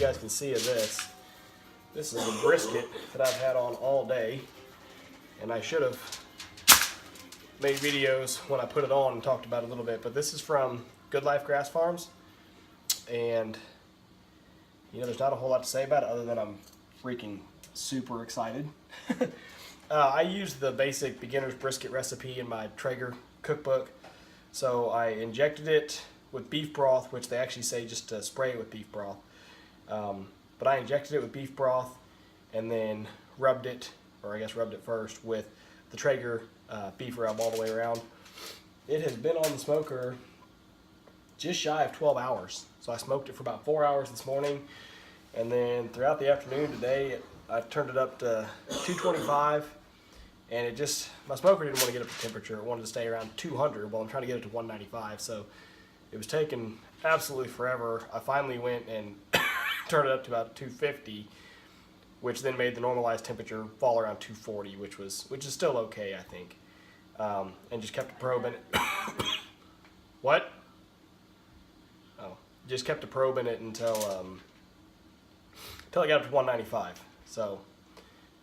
guys can see of this. This is a brisket that I've had on all day, and I should have made videos when I put it on and talked about it a little bit, but this is from Good Life Grass Farms, and you know, there's not a whole lot to say about it other than I'm freaking super excited. I used the basic beginner's brisket recipe in my Traeger cookbook, so I injected it with beef broth, which they actually say just to spray it with beef broth. But I injected it with beef broth and then rubbed it, or I guess rubbed it first, with the Traeger beef rub all the way around. It has been on the smoker just shy of 12 hours. So I smoked it for about 4 hours this morning, and then throughout the afternoon today, I turned it up to 225, and it just, my smoker didn't want to get up to temperature. It wanted to stay around 200 while I'm trying to get it to 195. So it was taking absolutely forever. I finally went and turned it up to about 250, which then made the normalized temperature fall around 240, which is still okay, I think. And just kept a probe in it. What? Oh, just kept a probe in it until I got up to 195. So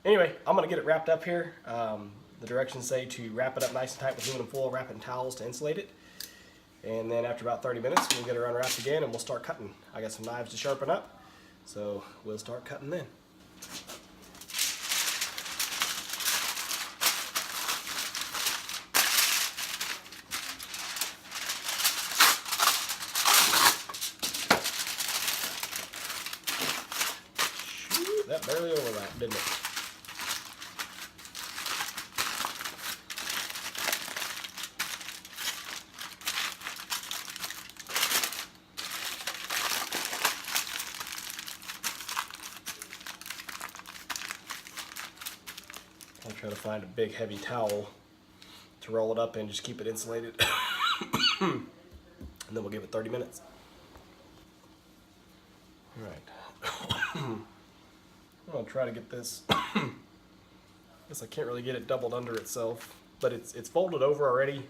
anyway, I'm gonna get it wrapped up here. The directions say to wrap it up nice and tight with aluminum foil, wrap it in towels to insulate it. And then after about 30 minutes, we'll get it unwrapped again and we'll start cutting. I got some knives to sharpen up, so we'll start cutting then. Shoot, that barely overlapped, didn't it? I'll try to find a big heavy towel to roll it up in, just keep it insulated. And then we'll give it 30 minutes. Alright. I'm going to try to get this. I guess I can't really get it doubled under itself, but it's folded over already,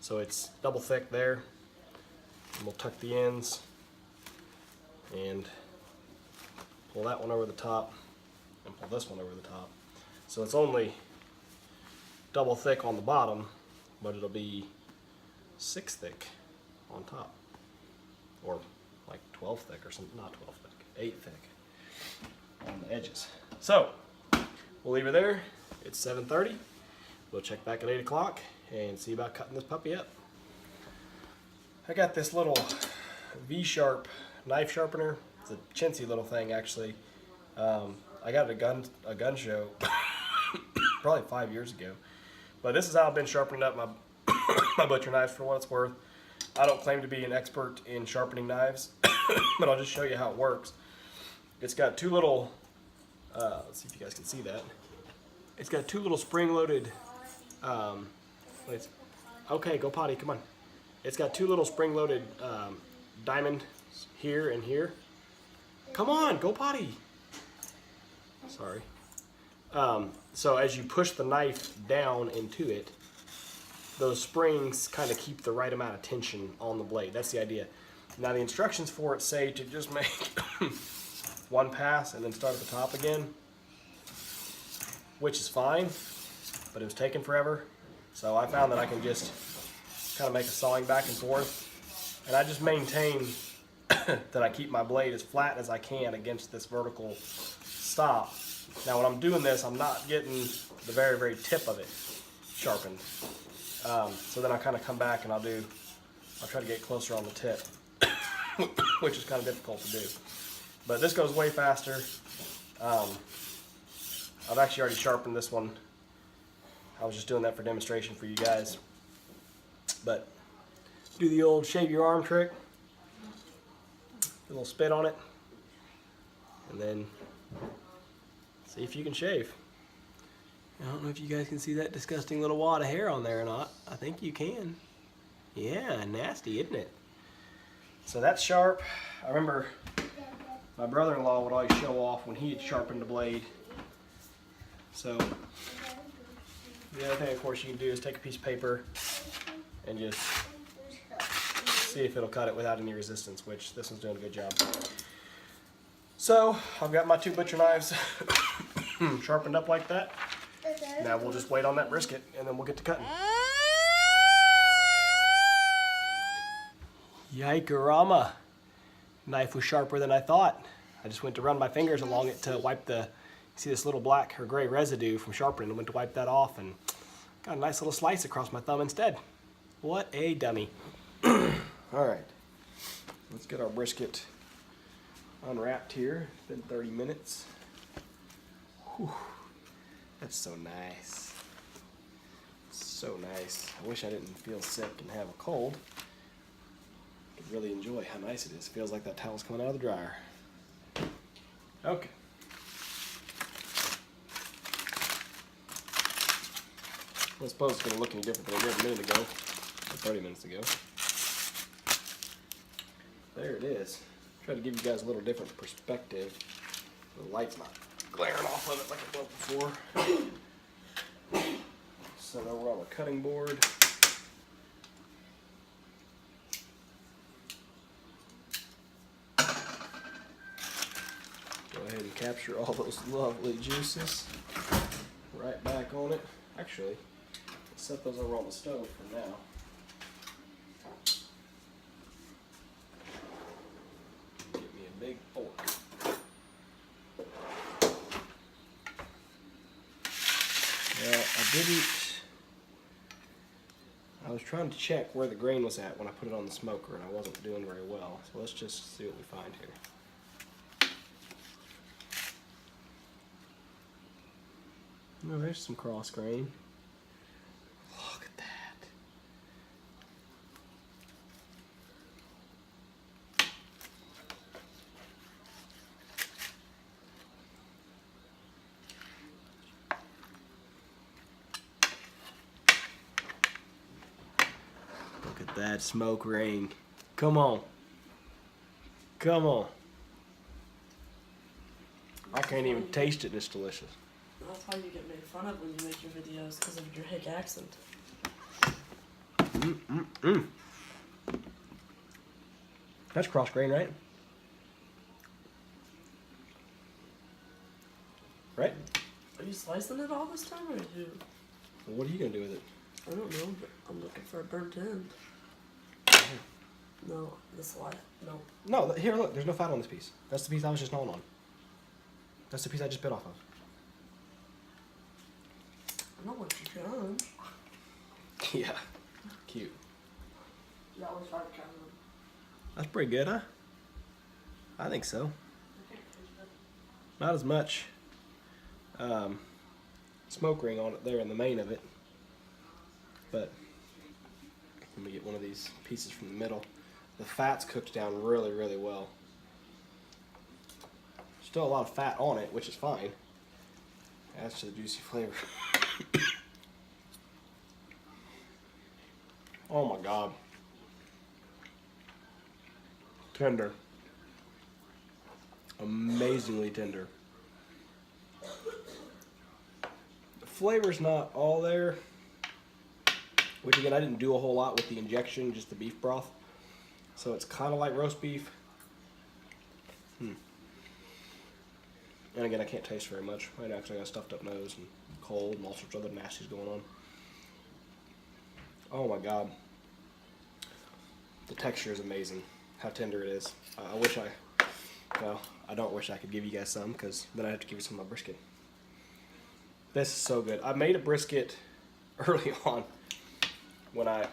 so it's double thick there. And we'll tuck the ends and pull that one over the top and pull this one over the top. So it's only double thick on the bottom, but it'll be 6 thick on top. Or like 12 thick or something, not 12 thick, 8 thick on the edges. So we'll leave it there. It's 7:30. We'll check back at 8 o'clock and see about cutting this puppy up. I got this little V-sharp knife sharpener. It's a chintzy little thing actually. I got it at a gun show probably 5 years ago. But this is how I've been sharpening up my butcher knives for what it's worth. I don't claim to be an expert in sharpening knives, but I'll just show you how it works. It's got two little, let's see if you guys can see that. It's got two little spring-loaded, okay, go potty, come on. It's got two little spring-loaded diamond here and here. Come on, go potty. Sorry. So as you push the knife down into it, those springs kind of keep the right amount of tension on the blade. That's the idea. Now the instructions for it say to just make one pass and then start at the top again, which is fine, but it was taking forever. So I found that I can just kind of make a sawing back and forth, and I just maintain that I keep my blade as flat as I can against this vertical stop. Now when I'm doing this, I'm not getting the very, very tip of it sharpened. So then I kind of come back and I'll try to get closer on the tip, which is kind of difficult to do. But this goes way faster. I've actually already sharpened this one. I was just doing that for demonstration for you guys. But do the old shave your arm trick. A little spit on it. And then see if you can shave. I don't know if you guys can see that disgusting little wad of hair on there or not. I think you can. Yeah, nasty, isn't it? So that's sharp. I remember my brother-in-law would always show off when he had sharpened the blade. So the other thing, of course, you can do is take a piece of paper and just see if it'll cut it without any resistance, which this one's doing a good job. So I've got my 2 butcher knives sharpened up like that. Now we'll just wait on that brisket and then we'll get to cutting. Yikerama! Knife was sharper than I thought. I just went to run my fingers along it to wipe the, see this little black or gray residue from sharpening. I went to wipe that off and got a nice little slice across my thumb instead. What a dummy. Alright, let's get our brisket unwrapped here. It's been 30 minutes. Whew. That's so nice. So nice. I wish I didn't feel sick and have a cold. I could really enjoy how nice it is. Feels like that towel's coming out of the dryer. Okay. I suppose it's going to look any different than it did a minute ago, or 30 minutes ago. There it is. Try to give you guys a little different perspective. The light's not glaring off of it like it was before. So now we're on the cutting board. Go ahead and capture all those lovely juices right back on it. Actually, let's set those over on the stove for now. Get me a big fork. Well, I was trying to check where the grain was at when I put it on the smoker, and I wasn't doing very well. So let's just see what we find here. Oh, there's some cross grain. Look at that. Look at that smoke ring. Come on. Come on. I can't even taste it. It's delicious. That's how you get made fun of when you make your videos, because of your hick accent. That's cross grain, right? Right? Are you slicing it all this time, or are you? Well, what are you gonna do with it? I don't know, but I'm looking for a burnt end. No, this light. No. No, here, look. There's no fat on this piece. That's the piece I was just gnawing on. That's the piece I just bit off of. I know what you're doing. Yeah. Cute. You always try to count them. That's pretty good, huh? I think so. Not as much smoke ring on it there in the main of it. But let me get one of these pieces from the middle. The fat's cooked down really, really well. Still a lot of fat on it, which is fine. Adds to the juicy flavor. Oh my God. Tender. Amazingly tender. The flavor's not all there. Which again, I didn't do a whole lot with the injection, just the beef broth. So it's kind of like roast beef. And again, I can't taste very much. Right, actually, I got a stuffed up nose and cold and all sorts of other nasties going on. Oh my God. The texture is amazing. How tender it is. I wish well, I don't wish I could give you guys some, because then I'd have to give you some of my brisket. This is so good. I made a brisket early on when I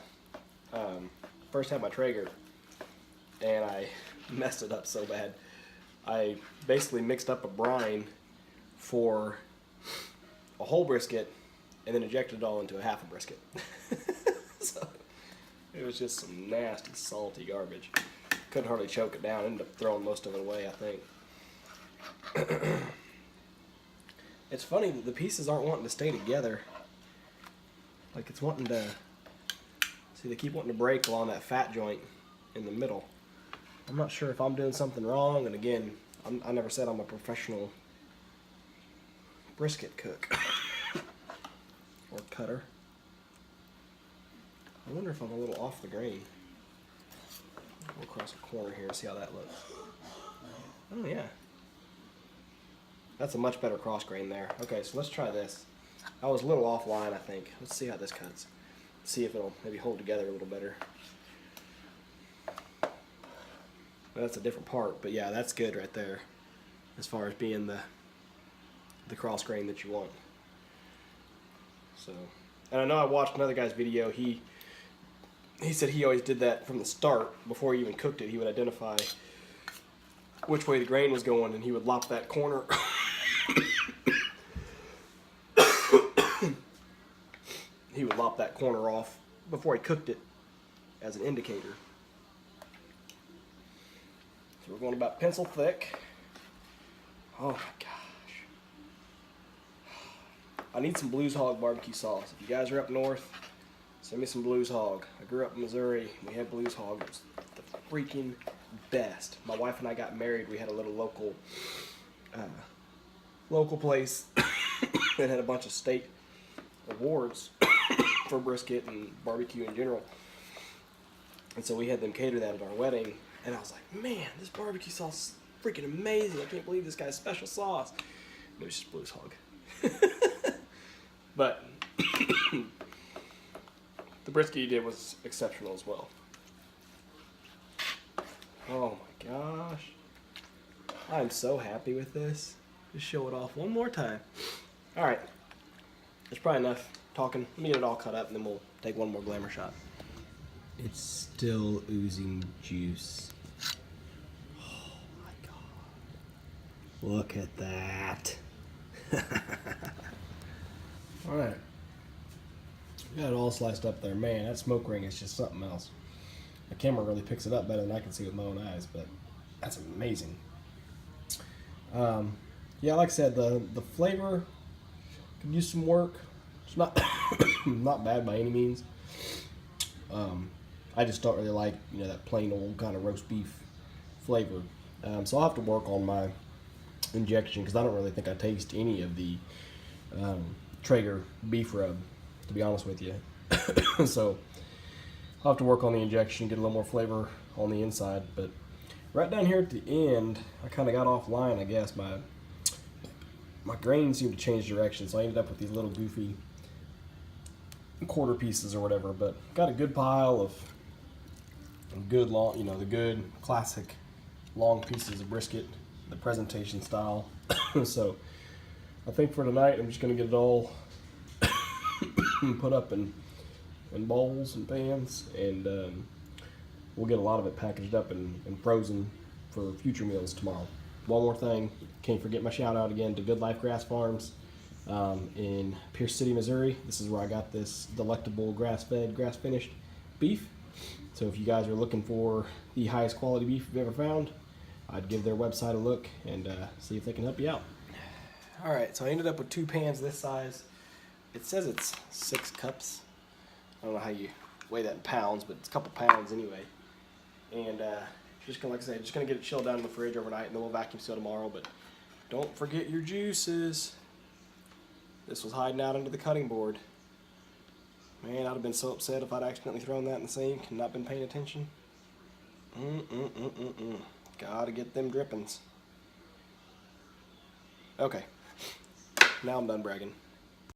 first had my Traeger, and I messed it up so bad. I basically mixed up a brine for a whole brisket and then injected it all into a half a brisket. So it was just some nasty, salty garbage. Couldn't hardly choke it down. Ended up throwing most of it away, I think. It's funny that the pieces aren't wanting to stay together. Like it's wanting to... See, they keep wanting to break along that fat joint in the middle. I'm not sure if I'm doing something wrong, and again, I never said I'm a professional brisket cook or cutter. I wonder if I'm a little off the grain. We'll cross a corner here and see how that looks. Oh yeah, That's a much better cross grain there. Okay, so let's try this. I was a little offline, I think. Let's see how this cuts. See if it'll maybe hold together a little better. That's a different part, but yeah, that's good right there as far as being the cross grain that you want. So, and I know I watched another guy's video. He said he always did that from the start before he even cooked it. He would identify which way the grain was going, and he would lop that corner. He would lop that corner off before he cooked it as an indicator. So we're going about pencil thick. Oh my gosh. I need some Blues Hog barbecue sauce. If you guys are up north, send me some Blues Hog. I grew up in Missouri. We had Blues Hog. It was the freaking best. My wife and I got married. We had a little local place that had a bunch of state awards for brisket and barbecue in general. And so we had them cater that at our wedding. And I was like, man, this barbecue sauce is freaking amazing. I can't believe this guy's special sauce. It was just Blues Hog. But the brisket you did was exceptional as well. Oh my gosh. I'm so happy with this. Just show it off one more time. Alright. That's probably enough talking. Let me get it all cut up and then we'll take one more glamour shot. It's still oozing juice. Oh my god. Look at that. Alright. Got it all sliced up there. Man, that smoke ring is just something else. The camera really picks it up better than I can see with my own eyes, but that's amazing. Yeah, like I said, the flavor could use some work. It's not not bad by any means. I just don't really like, you know, that plain old kind of roast beef flavor. So I'll have to work on my injection because I don't really think I taste any of the Traeger beef rub, to be honest with you. So I'll have to work on the injection, get a little more flavor on the inside. But right down here at the end, I kind of got offline, I guess. My grain seemed to change direction, so I ended up with these little goofy quarter pieces or whatever. But got a good pile of good long, you know, the good classic long pieces of brisket, the presentation style. So I think for tonight, I'm just going to get it all put up in bowls and pans, and we'll get a lot of it packaged up and frozen for future meals tomorrow. One more thing, can't forget my shout out again to Good Life Grass Farms in Pierce City, Missouri. This is where I got this delectable grass-fed, grass-finished beef. So if you guys are looking for the highest quality beef you've ever found, I'd give their website a look and see if they can help you out. Alright, so I ended up with 2 pans this size. It says it's 6 cups. I don't know how you weigh that in pounds, but it's a couple pounds anyway. And just gonna, like I said, just gonna get it chilled down in the fridge overnight, and then we'll vacuum seal tomorrow. But don't forget your juices. This was hiding out under the cutting board. Man, I'd have been so upset if I'd accidentally thrown that in the sink and not been paying attention. Gotta get them drippings. Okay, now I'm done bragging.